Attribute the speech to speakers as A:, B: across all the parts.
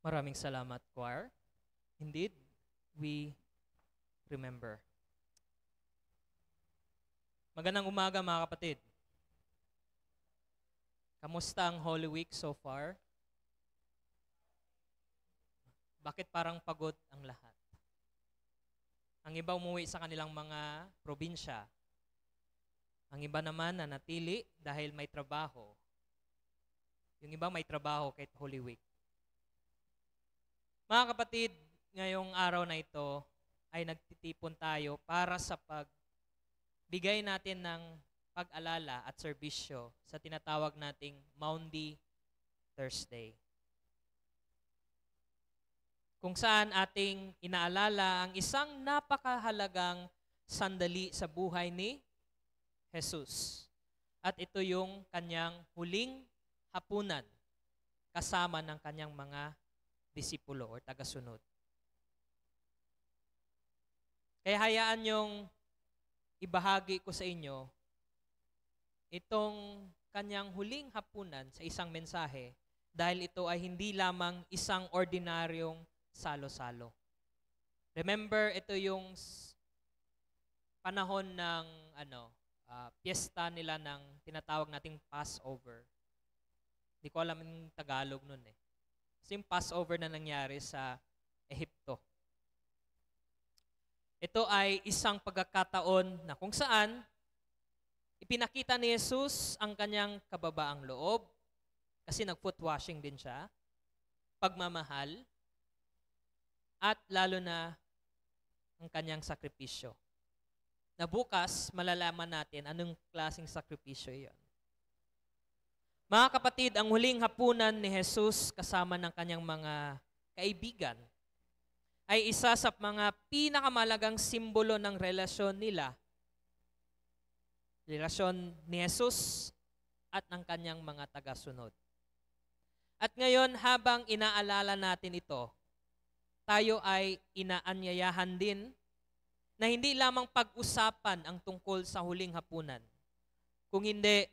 A: Maraming salamat, choir. Indeed, we remember. Magandang umaga mga kapatid. Kamusta ang Holy Week so far? Bakit parang pagod ang lahat? Ang iba umuwi sa kanilang mga probinsya. Ang iba naman nanatili dahil may trabaho. Yung iba may trabaho kahit Holy Week. Mga kapatid, ngayong araw na ito ay nagtitipon tayo para sa pagbigay natin ng pag-alala at serbisyo sa tinatawag nating Maundy Thursday. Kung saan ating inaalala ang isang napakahalagang sandali sa buhay ni Jesus. At ito yung kanyang huling hapunan kasama ng kanyang mga disipulo o tagasunod. Kaya hayaan niyong ibahagi ko sa inyo itong kanyang huling hapunan sa isang mensahe dahil ito ay hindi lamang isang ordinaryong salo-salo. Remember, ito yung panahon ng piyesta nila ng tinatawag nating Passover. Hindi ko alam yung Tagalog nun eh. Kasi yung Passover na nangyari sa Ehipto. Ito ay isang pagkakataon na kung saan ipinakita ni Jesus ang kanyang kababaang loob kasi nag-foot washing din siya, pagmamahal, at lalo na ang kanyang sakripisyo. Na bukas, malalaman natin anong klaseng sakripisyo iyon. Mga kapatid, ang huling hapunan ni Jesus kasama ng kanyang mga kaibigan ay isa sa mga pinakamalagang simbolo ng relasyon nila. Relasyon ni Jesus at ng kanyang mga tagasunod. At ngayon, habang inaalala natin ito, tayo ay inaanyayahan din na hindi lamang pag-usapan ang tungkol sa huling hapunan, kung hindi,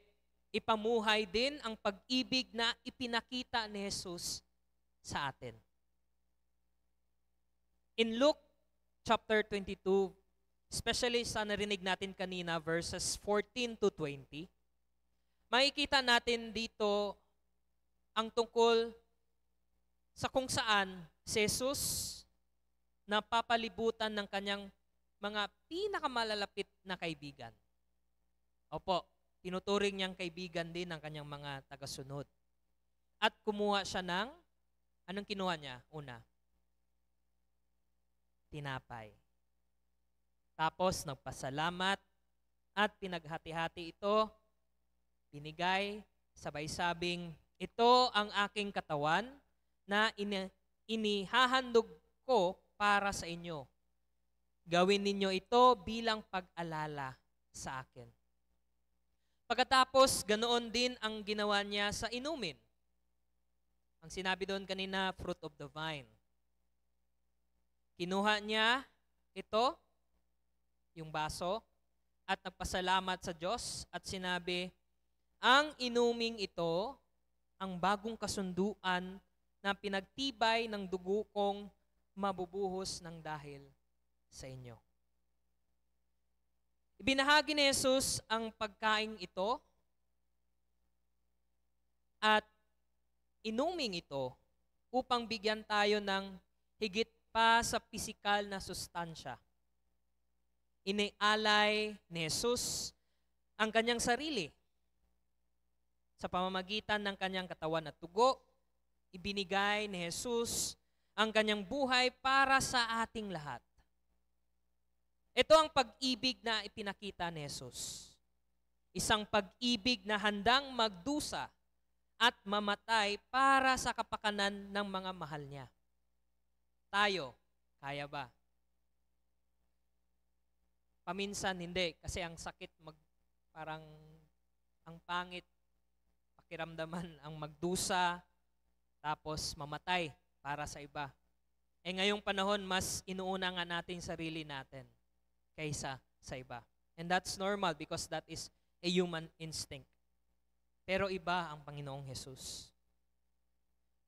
A: ipamuhay din ang pag-ibig na ipinakita ni Jesus sa atin. In Luke chapter 22, especially sa narinig natin kanina, verses 14 to 20, makikita natin dito ang tungkol sa kung saan si Jesus napapalibutan ng kanyang mga pinakamalalapit na kaibigan. Opo, tinuturing niyang kaibigan din ng kanyang mga tagasunod. At kumuha siya ng, anong kinuha niya? Una, tinapay. Tapos nagpasalamat at pinaghati-hati ito, binigay, sabay sabing, ito ang aking katawan na inihahandog ko para sa inyo. Gawin ninyo ito bilang pag-alala sa akin. Pagkatapos, ganoon din ang ginawa niya sa inumin. Ang sinabi doon kanina, fruit of the vine. Kinuha niya ito, yung baso, at nagpasalamat sa Diyos at sinabi, ang inuming ito, ang bagong kasunduan na pinagtibay ng dugo kong mabubuhos ng dahil sa inyo. Ibinahagi ni Jesus ang pagkaing ito at inuming ito upang bigyan tayo ng higit pa sa pisikal na sustansya. Inialay ni Jesus ang kanyang sarili sa pamamagitan ng kanyang katawan at dugo. Ibinigay ni Jesus ang kanyang buhay para sa ating lahat. Ito ang pag-ibig na ipinakita ni Jesus. Isang pag-ibig na handang magdusa at mamatay para sa kapakanan ng mga mahal niya. Tayo, kaya ba? Paminsan hindi, kasi ang sakit, parang ang pangit, pakiramdaman ang magdusa, tapos mamatay para sa iba. Ngayong panahon, mas inuuna nga natin sarili natin kaysa sa iba. And that's normal because that is a human instinct. Pero iba ang Panginoong Jesus.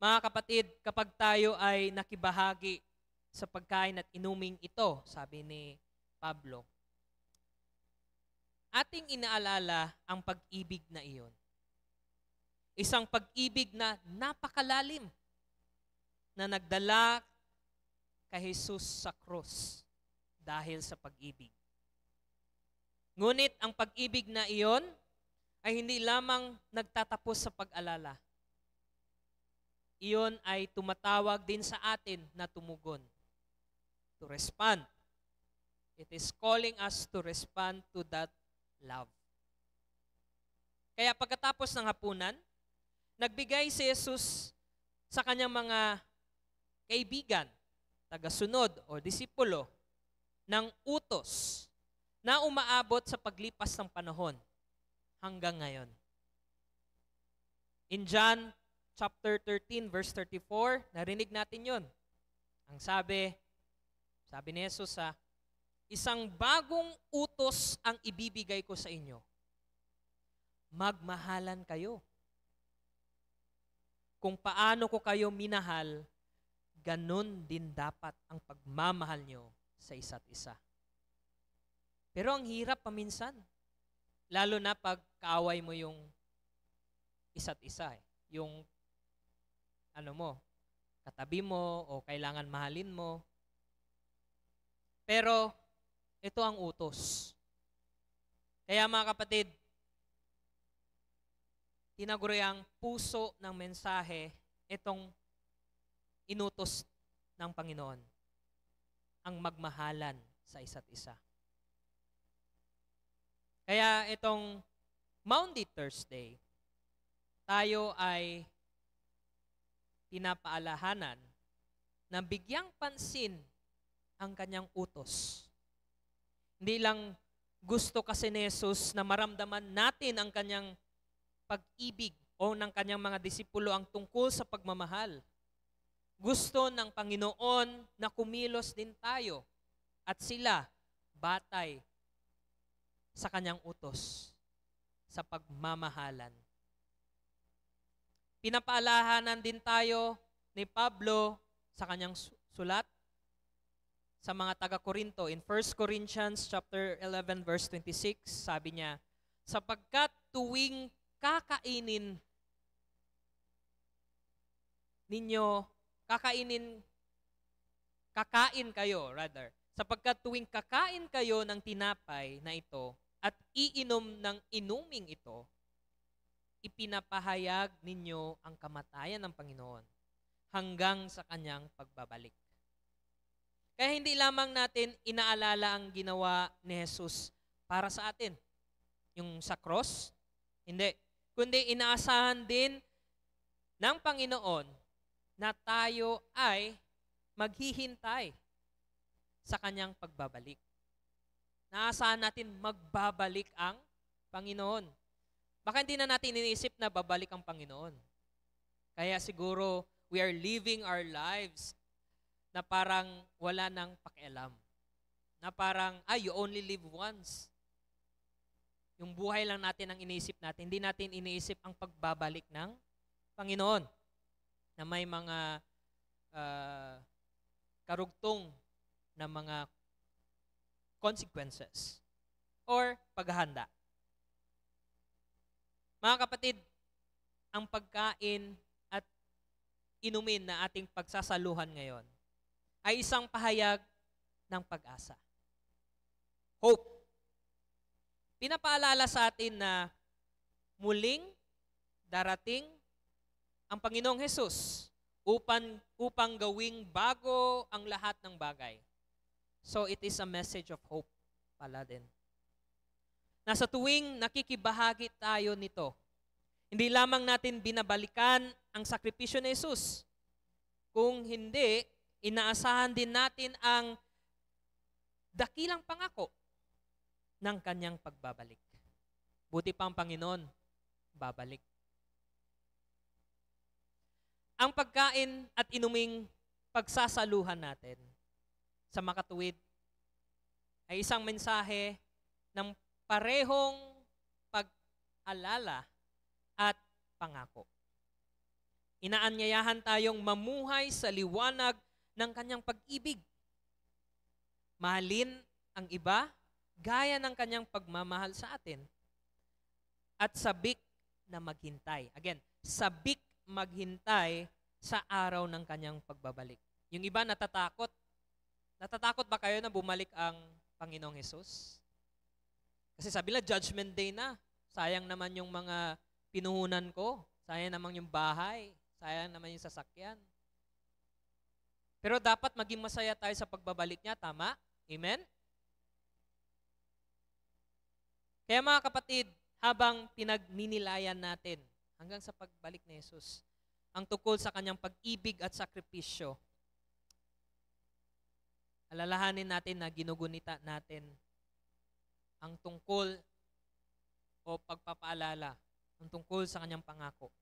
A: Mga kapatid, kapag tayo ay nakibahagi sa pagkain at inuming ito, sabi ni Pablo, ating inaalala ang pag-ibig na iyon. Isang pag-ibig na napakalalim na nagdala kay Jesus sa krus dahil sa pag-ibig. Ngunit ang pag-ibig na iyon ay hindi lamang nagtatapos sa pag-alala. Iyon ay tumatawag din sa atin na tumugon, to respond. It is calling us to respond to that love. Kaya pagkatapos ng hapunan, nagbigay si Jesus sa kanyang mga kaibigan, tagasunod o disipulo ng utos na umaabot sa paglipas ng panahon hanggang ngayon. In John chapter 13 verse 34, narinig natin yon. Ang sabi ni Jesus, isang bagong utos ang ibibigay ko sa inyo. Magmahalan kayo. Kung paano ko kayo minahal, ganun din dapat ang pagmamahal nyo sa isa't isa. Pero ang hirap paminsan, lalo na pag kaaway mo yung isa't isa. Yung katabi mo o kailangan mahalin mo. Pero ito ang utos. Kaya mga kapatid, tinaguriang puso ng mensahe itong inutos ng Panginoon, ang magmahalan sa isa't isa. Kaya itong Maundy Thursday, tayo ay pinapaalahanan na bigyang pansin ang kanyang utos. Hindi lang gusto kasi ni Jesus na maramdaman natin ang kanyang pag-ibig o ng kanyang mga disipulo ang tungkol sa pagmamahal. Gusto ng Panginoon na kumilos din tayo at sila batay sa kanyang utos sa pagmamahalan. Pinapaalahanan din tayo ni Pablo sa kanyang sulat sa mga taga-Korinto. In 1 Corinthians chapter 11 verse 26, sabi niya, sapagkat tuwing kakain sapagkat tuwing kakain kayo ng tinapay na ito at iinom ng inuming ito, ipinapahayag ninyo ang kamatayan ng Panginoon hanggang sa kanyang pagbabalik. Kaya hindi lamang natin inaalala ang ginawa ni Jesus para sa atin, yung sa cross, hindi. Kundi inaasahan din ng Panginoon na tayo ay maghihintay sa kanyang pagbabalik. Naasahan natin magbabalik ang Panginoon. Baka hindi na natin iniisip na babalik ang Panginoon. Kaya siguro we are living our lives na parang wala nang pakialam. Na parang, you only live once. Yung buhay lang natin ang iniisip natin. Hindi natin iniisip ang pagbabalik ng Panginoon na may mga karugtong na mga consequences or paghahanda. Mga kapatid, ang pagkain at inumin na ating pagsasaluhan ngayon ay isang pahayag ng pag-asa. Hope. Pinapaalala sa atin na muling darating ang Panginoong Hesus upang gawing bago ang lahat ng bagay. So it is a message of hope pala din. Nasa tuwing nakikibahagi tayo nito, hindi lamang natin binabalikan ang sakripisyo ni Hesus. Kung hindi, inaasahan din natin ang dakilang pangako ng kanyang pagbabalik. Buti pa ang Panginoon, babalik. Ang pagkain at inuming pagsasaluhan natin sa makatuwid ay isang mensahe ng parehong pag-alala at pangako. Inaanyayahan tayong mamuhay sa liwanag ng kanyang pag-ibig. Mahalin ang iba gaya ng kanyang pagmamahal sa atin. At sabik na maghintay. Again, sabik maghintay sa araw ng kanyang pagbabalik. Yung iba natatakot. Natatakot ba kayo na bumalik ang Panginoong Hesus? Kasi sabi nila, Judgment Day na. Sayang naman yung mga pinuhunan ko. Sayang naman yung bahay. Sayang naman yung sasakyan. Pero dapat maging masaya tayo sa pagbabalik niya. Tama? Amen? Kaya mga kapatid, habang pinagminilayan natin hanggang sa pagbalik ni Jesus, ang tungkol sa kanyang pag-ibig at sakripisyo, alalahanin natin na ginugunita natin ang tungkol o pagpapaalala, ang tungkol sa kanyang pangako.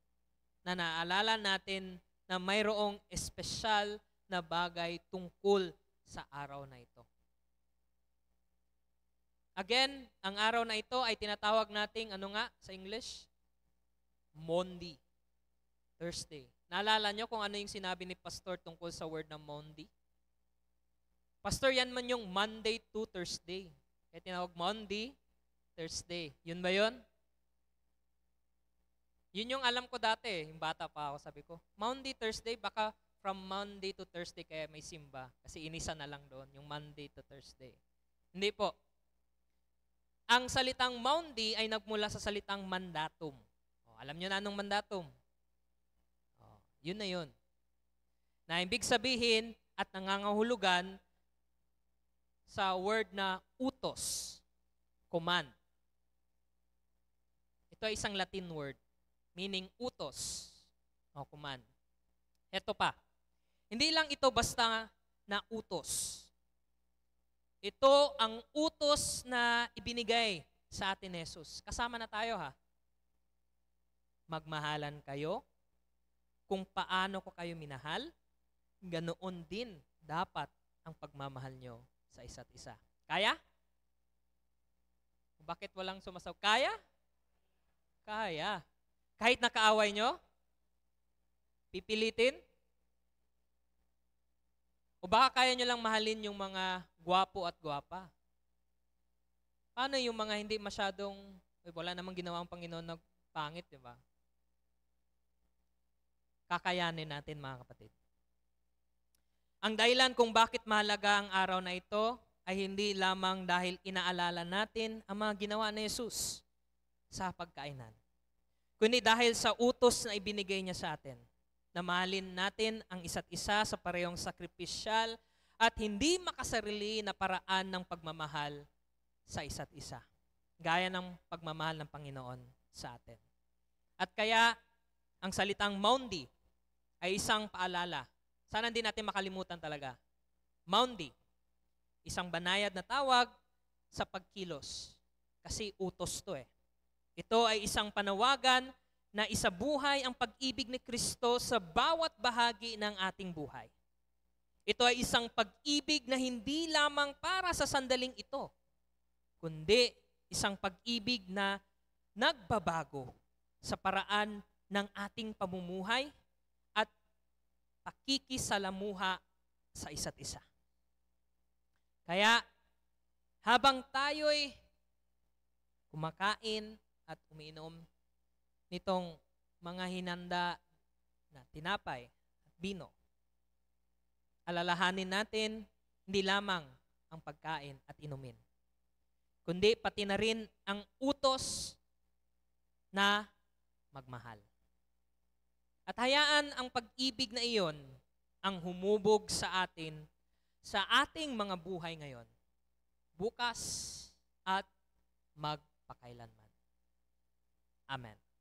A: Na naalala natin na mayroong espesyal na bagay tungkol sa araw na ito. Again, ang araw na ito ay tinatawag nating, ano nga sa English? Maundy. Thursday. Naalala nyo kung ano yung sinabi ni Pastor tungkol sa word na Maundy? Pastor, yan man yung Monday to Thursday. Kaya tinawag Maundy, Thursday. Yun ba yun? Yun yung alam ko dati, yung bata pa ako, sabi ko. Maundy, Thursday, baka from Monday to Thursday kaya may simba. Kasi inisa na lang doon, yung Monday to Thursday. Hindi po. Ang salitang Maundy ay nagmula sa salitang mandatum. Alam nyo na anong mandatum? Yun na yun. Na ibig sabihin at nangangahulugan sa word na utos, command. Ito ay isang Latin word, meaning utos o command. Ito pa. Hindi lang ito basta na utos. Ito ang utos na ibinigay sa atin ni Jesus. Kasama na tayo ha. Magmahalan kayo. Kung paano ko kayo minahal, ganoon din dapat ang pagmamahal nyo sa isa't isa. Kaya? Bakit walang sumasaw? Kaya? Kaya. Kahit nakaaway nyo? Pipilitin? O baka kaya nyo lang mahalin yung mga gwapo at gwapa? Paano yung mga hindi masyadong, wala namang ginawa ang Panginoon na pangit, di ba? Kakayanin natin, mga kapatid. Ang dahilan kung bakit mahalaga ang araw na ito ay hindi lamang dahil inaalala natin ang mga ginawa ni Jesus sa pagkainan, kundi dahil sa utos na ibinigay niya sa atin, na mahalin natin ang isa't isa sa parehong sakripisyal at hindi makasarili na paraan ng pagmamahal sa isa't isa, gaya ng pagmamahal ng Panginoon sa atin. At kaya, ang salitang Maundy ay isang paalala. Sana hindi natin makalimutan talaga. Maundy, isang banayad na tawag sa pagkilos. Kasi utos to eh. Ito ay isang panawagan na isabuhay ang pag-ibig ni Kristo sa bawat bahagi ng ating buhay. Ito ay isang pag-ibig na hindi lamang para sa sandaling ito, kundi isang pag-ibig na nagbabago sa paraan ng ating pamumuhay at pakikisalamuha sa isa't isa. Kaya, habang tayo'y kumakain at umiinom nitong mga hinanda na tinapay at bino, alalahanin natin hindi lamang ang pagkain at inumin, kundi pati na rin ang utos na magmahal. At hayaan ang pag-ibig na iyon ang humubog sa atin sa ating mga buhay ngayon, bukas at magpakailanman. Amen.